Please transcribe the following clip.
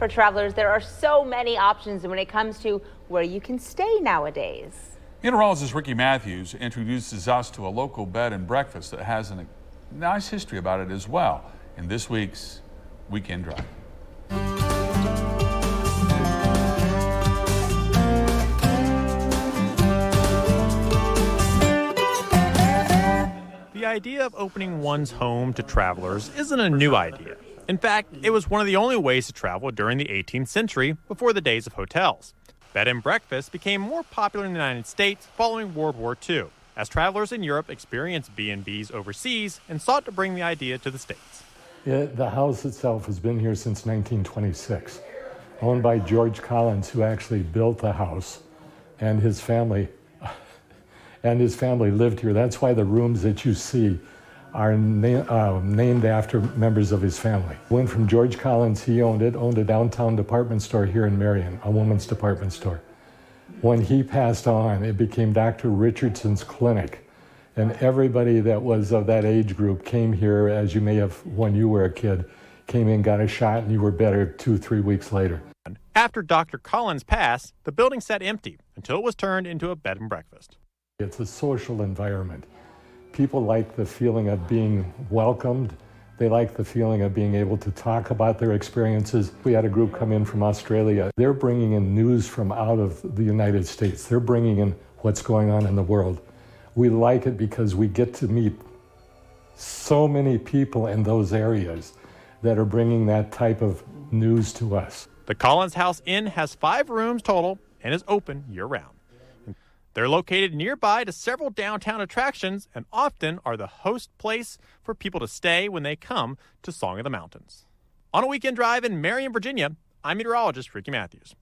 For travelers, there are so many options when it comes to where you can stay nowadays. Meteorologist Ricky Matthews introduces us to a local bed and breakfast that has a nice history about it as well in this week's Weekend Drive. The idea of opening one's home to travelers isn't a new idea. In fact, it was one of the only ways to travel during the 18th century before the days of hotels. Bed and breakfast became more popular in the United States following World War II, as travelers in Europe experienced B&Bs overseas and sought to bring the idea to the States. The house itself has been here since 1926, owned by George Collins, who actually built the house, and his family lived here. That's why the rooms that you see are named after members of his family. Went from George Collins, he owned a downtown department store here in Marion, a woman's department store. When he passed on, it became Dr. Richardson's clinic. And everybody that was of that age group came here, as you may have when you were a kid, came in, got a shot, and you were better 2-3 weeks later. After Dr. Collins passed, the building sat empty until it was turned into a bed and breakfast. It's a social environment. People like the feeling of being welcomed. They like the feeling of being able to talk about their experiences. We had a group come in from Australia. They're bringing in news from out of the United States. They're bringing in what's going on in the world. We like it because we get to meet so many people in those areas that are bringing that type of news to us. The Collins House Inn has 5 rooms total and is open year-round. They're located nearby to several downtown attractions and often are the host place for people to stay when they come to Song of the Mountains. On a Weekend Drive in Marion, Virginia, I'm meteorologist Ricky Matthews.